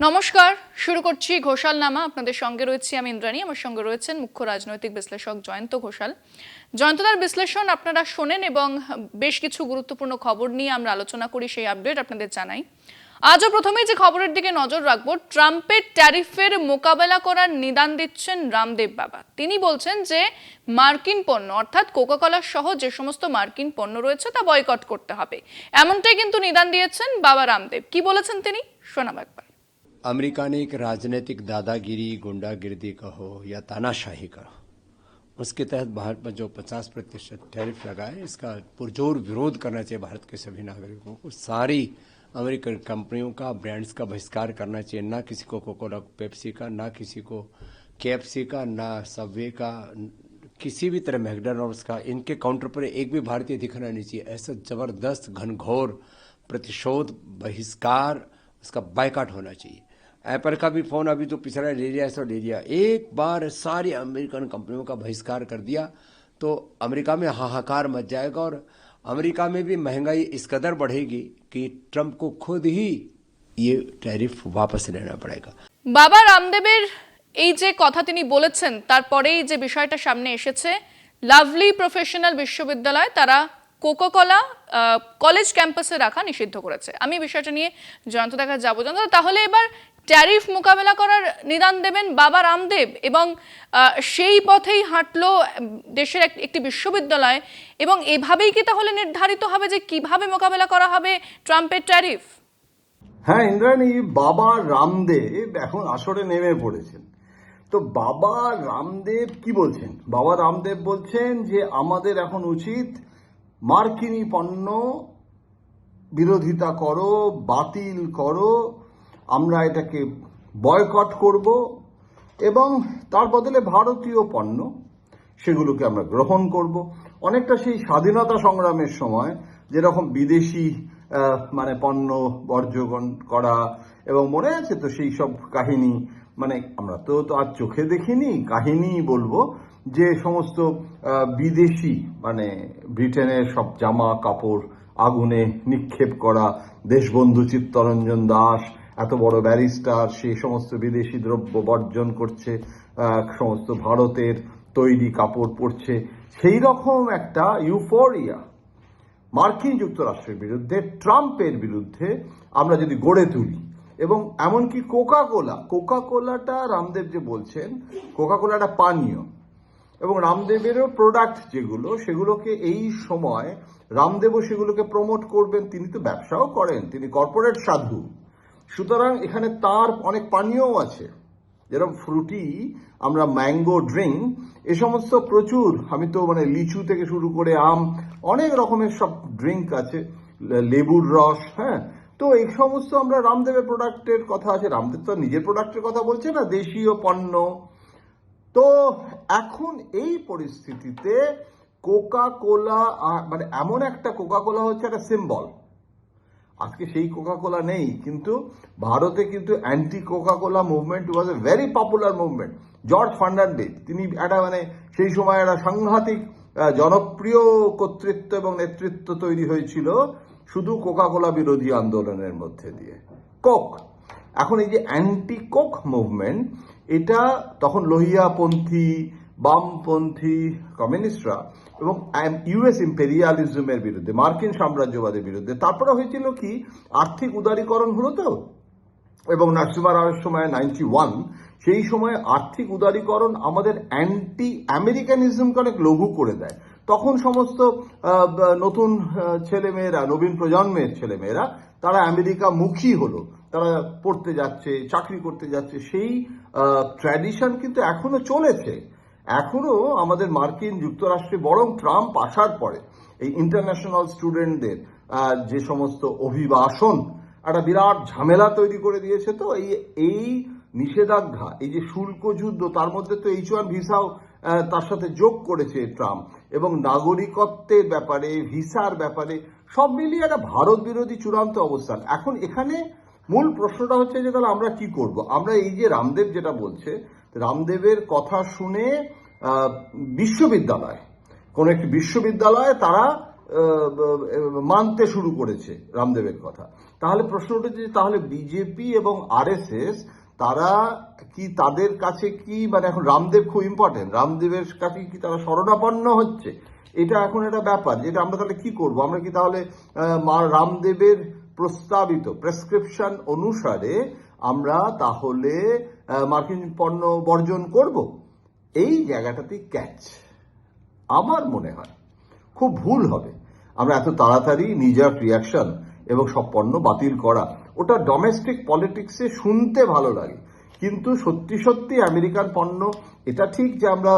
নমস্কার, শুরু করছি ঘোষাল নামা। আপনাদের সঙ্গে রয়েছি আমি ইন্দ্রাণী। আমার সঙ্গে রয়েছেন মুখ্য রাজনৈতিক বিশ্লেষক জয়ন্ত ঘোষাল। জয়ন্তদার বিশ্লেষণ আপনারা শোনেন এবং বেশ কিছু গুরুত্বপূর্ণ খবর নিয়ে আমরা আলোচনা করি, সেই আপডেট আপনাদের জানাই। আজও প্রথমেই যে খবরের দিকে নজর রাখবো, ট্রাম্পের ট্যারিফের মোকাবেলা করার নিদান দিচ্ছেন রামদেব বাবা। তিনি বলছেন যে মার্কিন পণ্য অর্থাৎ কোকাকোলা সহ যে সমস্ত মার্কিন পণ্য রয়েছে তা বয়কট করতে হবে, এমনটাই কিন্তু নিদান দিয়েছেন বাবা রামদেব। কি বলেছেন তিনি, শোনাবো একবার। अमेरिका ने एक राजनीतिक दादागिरी, गुंडागिर्दी कहो या तानाशाही कहो, उसके तहत भारत पर जो 50% टैरिफ लगा है, इसका पुरजोर विरोध करना चाहिए। भारत के सभी नागरिकों को सारी अमेरिकन कंपनियों का, ब्रांड्स का बहिष्कार करना चाहिए। ना किसी को कोका पेप्सी का, ना किसी को केएफसी का, ना सबवे का, किसी भी तरह मैकडॉनल्ड्स का, इनके काउंटर पर एक भी भारतीय दिखना नहीं चाहिए। ऐसा जबरदस्त घनघोर प्रतिशोध, बहिष्कार, उसका बायकॉट होना चाहिए। एप्पल का भी फोन अभी तो पिछड़ा ले लिया, ऐसा ले लिया। एक बार सारी अमेरिकन कंपनियों का बहिष्कार कर दिया तो अमेरिका में हाहाकार मच जाएगा और अमेरिका में भी महंगाई इस कदर बढ़ेगी कि ट्रंप को खुद ही ये टैरिफ वापस लेना पड़ेगा। বাবা রামদেবের এই যে কথা তিনি বলেছেন, তারপরেই যে বিষয়টা সামনে এসেছে, লাভলি প্রফেশনাল বিশ্ববিদ্যালয় তারা কোকাকোলা কলেজ ক্যাম্পাসে রাখা নিষিদ্ধ করেছে। আমি বিষয়টা নিয়ে জয়ন্ত দেখা যাবো। জয়ন্ত, তাহলে এবার ট্যারিফ মোকাবেলা করার নিদান দেবেন বাবা রামদেব এবং সেই পথেই হাঁটলো দেশের একটি বিশ্ববিদ্যালয়, এবং এভাবেই কি তাহলে নির্ধারিত হবে যে কিভাবে মোকাবেলা করা হবে ট্রাম্পের ট্যারিফ? হ্যাঁ ইন্দ্রাণী, বাবা রামদেব এখন আসরে নেমে পড়েছেন। তো বাবা রামদেব কি বলছেন? বাবা রামদেব বলছেন যে আমাদের এখন উচিত মার্কিনী পণ্য বিরোধিতা করো, বাতিল করো, আমরা এটাকে বয়কট করব এবং তার বদলে ভারতীয় পণ্য সেগুলোকে আমরা গ্রহণ করব। অনেকটা সেই স্বাধীনতা সংগ্রামের সময় যেরকম বিদেশি মানে পণ্য বর্জন করা, এবং মনে আছে তো সেই সব কাহিনী, মানে আমরা তো আর চোখে দেখিনি, কাহিনী বলবো, যে সমস্ত বিদেশি মানে ব্রিটেনের সব জামা কাপড় আগুনে নিক্ষেপ করা, দেশবন্ধু চিত্তরঞ্জন দাস এত বড় ব্যারিস্টার, সেই সমস্ত বিদেশি দ্রব্য বর্জন করছে, সমস্ত ভারতের তৈরি কাপড় পরছে। সেই রকম একটা ইউফোরিয়া মার্কিন যুক্তরাষ্ট্রের বিরুদ্ধে, ট্রাম্পের বিরুদ্ধে আমরা যদি গড়ে তুলি, এবং এমনকি কোকাকোলাটা রামদেব যে বলছেন, কোকাকোলাটা পানীয়, এবং রামদেবেরও প্রোডাক্ট যেগুলো, সেগুলোকে এই সময় রামদেবও সেগুলোকে প্রমোট করবেন। তিনি তো ব্যবসাও করেন, তিনি কর্পোরেট সাধু, সুতরাং এখানে তার অনেক পানীয়ও আছে, যেরকম ফ্রুটি, আমরা ম্যাঙ্গো ড্রিঙ্ক, এ সমস্ত প্রচুর, আমি তো মানে লিচু থেকে শুরু করে আম, অনেক রকমের সব ড্রিঙ্ক আছে, লেবুর রস, হ্যাঁ। তো এই সমস্ত আমরা রামদেবের প্রোডাক্টের কথা আছে। রামদেব তো নিজের প্রোডাক্টের কথা বলছে না, দেশীয় পণ্য। তো এখন এই পরিস্থিতিতে কোকাকোলা মানে এমন একটা, কোকাকোলা হচ্ছে একটা সিম্বল। আজকে সেই কোকাকোলা নেই, কিন্তু ভারতে কিন্তু anti Coca-Cola movement was a very popular movement. George Fernandes, তিনি একটা মানে সেই সময় একটা সাংঘাতিক জনপ্রিয় কর্তৃত্ব এবং নেতৃত্ব তৈরি হয়েছিল শুধু কোকাকোলা বিরোধী আন্দোলনের মধ্যে দিয়ে। কোক, এখন এই যে অ্যান্টি কোক মুভমেন্ট, এটা তখন লোহিয়াপন্থী, বামপন্থী কমিউনিস্টরা এবং ইউএস ইম্পেরিয়ালিজমের বিরুদ্ধে, মার্কিন সাম্রাজ্যবাদের বিরুদ্ধে। তারপরে হয়েছিল কি, আর্থিক উদারীকরণ হলো তো, এবং নরসিমা রাওয়ের সময় 91, সেই সময় আর্থিক উদারীকরণ আমাদের অ্যান্টি আমেরিকানিজমকে অনেক লঘু করে দেয়। তখন সমস্ত নতুন ছেলেমেয়েরা, নবীন প্রজন্মের ছেলেমেয়েরা, তারা আমেরিকা মুখী হলো, তারা পড়তে যাচ্ছে, চাকরি করতে যাচ্ছে। সেই ট্র্যাডিশন কিন্তু এখনো চলেছে। এখনো আমাদের মার্কিন যুক্তরাষ্ট্রে, বরং ট্রাম্প আসার পরে এই ইন্টারন্যাশনাল স্টুডেন্টদের যে সমস্ত অভিবাসন একটা বিরাট ঝামেলা তৈরি করে দিয়েছে। তো এই নিষেধাজ্ঞা, এই যে শুল্ক যুদ্ধ, তার মধ্যে তো H1 ভিসাও তার সাথে যোগ করেছে ট্রাম্প, এবং নাগরিকত্বের ব্যাপারে, ভিসার ব্যাপারে সব মিলিয়ে একটা ভারত বিরোধী চূড়ান্ত অবস্থান। এখন এখানে মূল প্রশ্নটা হচ্ছে যে তাহলে আমরা কি করব? আমরা এই যে রামদেব যেটা বলছে, রামদেবের কথা শুনে বিশ্ববিদ্যালয়, কোন একটি বিশ্ববিদ্যালয়ে তারা মানতে শুরু করেছে রামদেবের কথা। তাহলে প্রশ্ন উঠেছে যে তাহলে বিজেপি এবং আরএসএস তারা কি, তাদের কাছে কি মানে এখন রামদেব খুব ইম্পর্টেন্ট, রামদেবের কাছে কি তারা শরণাপন্ন হচ্ছে? এটা এখন একটা ব্যাপার, যেটা আমরা তাহলে কি করব? আমরা কি তাহলে রামদেবের প্রস্তাবিত প্রেসক্রিপশন অনুসারে আমরা তাহলে মার্কিন পণ্য বর্জন করব? এই জায়গাটাতেই ক্যাচ। আমার মনে হয় খুব ভুল হবে আমরা এত তাড়াতাড়ি নিজের রিয়াকশন এবং সব পণ্য বাতিল করা। ওটা ডোমেস্টিক পলিটিক্সে শুনতে ভালো লাগে, কিন্তু সত্যি সত্যি আমেরিকান পণ্য, এটা ঠিক যে আমরা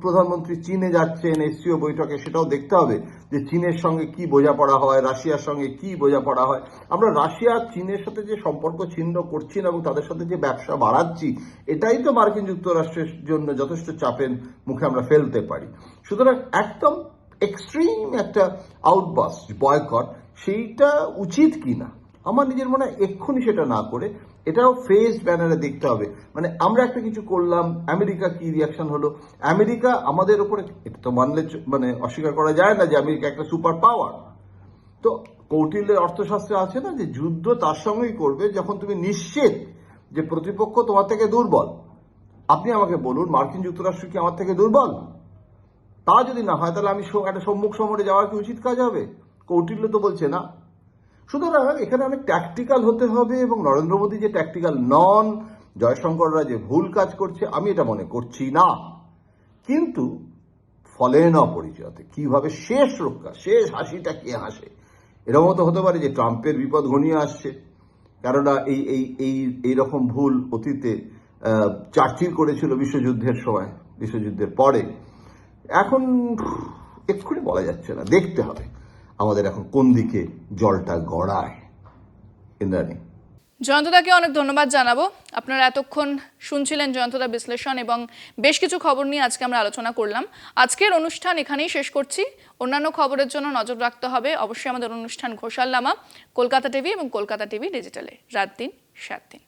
প্রধানমন্ত্রী চীনে যাচ্ছেন এসসিও বৈঠকে, সেটাও দেখতে হবে যে চীনের সঙ্গে কি বোঝাপড়া হয়, রাশিয়ার সঙ্গে কি বোঝাপড়া হয়। আমরা রাশিয়া চীনের সাথে যে সম্পর্ক ছিন্ন করছি না এবং তাদের সাথে যে ব্যবসা বাড়াচ্ছি, এটাই তো মার্কিন যুক্তরাষ্ট্রের জন্য যথেষ্ট চাপের মুখে আমরা ফেলতে পারি। সুতরাং একদম এক্সট্রিম একটা আউটবাস্ট বয়কট, সেইটা উচিত কিনা আমার নিজের মনে হয় এক্ষুনি সেটা না করে এটাও ফেজ ব্যানারে দেখতে হবে। মানে আমরা একটা কিছু করলাম, আমেরিকা কি রিয়াকশন হলো। আমেরিকা আমাদের উপরে, এটা তো মানলে মানে অস্বীকার করা যায় না যে আমেরিকা একটা সুপার পাওয়ার। তো কৌটিল্যের অর্থশাস্ত্রে আছে না যে যুদ্ধ তার সঙ্গেই করবে যখন তুমি নিশ্চিত যে প্রতিপক্ষ তোমার থেকে দুর্বল। আপনি আমাকে বলুন, মার্কিন যুক্তরাষ্ট্র কি আমার থেকে দুর্বল? তা যদি না হয় তাহলে আমি একটা সম্মুখ সমরে যাওয়ার কি উচিত কাজ হবে? কৌটিল্য তো বলছে না। সুতরাং এখানে অনেক ট্যাকটিক্যাল হতে হবে, এবং নরেন্দ্র মোদী যে ট্যাকটিক্যাল নন, জয়শঙ্কররা যে ভুল কাজ করছে আমি এটা মনে করছি না। কিন্তু ফলে না পরিচয়তে কিভাবে শেষ রক্ষা, শেষ হাসিটা কে হাসে, এরকম তো হতে পারে যে ট্রাম্পের বিপদ ঘনিয়ে আসছে। কেননা এইরকম ভুল অতীতে চার্চিল করেছিল বিশ্বযুদ্ধের সময়, বিশ্বযুদ্ধের পরে। এখন এক্ষুনি বলা যাচ্ছে না, দেখতে হবে আমাদের এখন কোন দিকে জলটা গড়ায়। ইন্দ্রাণী, জয়ন্তদাকে অনেক ধন্যবাদ জানাবো। আপনারা এতক্ষণ শুনছিলেন জয়ন্তদা বিশ্লেষণ, এবং বেশ কিছু খবর নিয়ে আজকে আমরা আলোচনা করলাম। আজকের অনুষ্ঠান এখানেই শেষ করছি। অন্যান্য খবরের জন্য নজর রাখতে হবে অবশ্যই আমাদের অনুষ্ঠান ঘোষালনামা, কলকাতা টিভি এবং কলকাতা টিভি ডিজিটালে রাত দিন 7 দিন।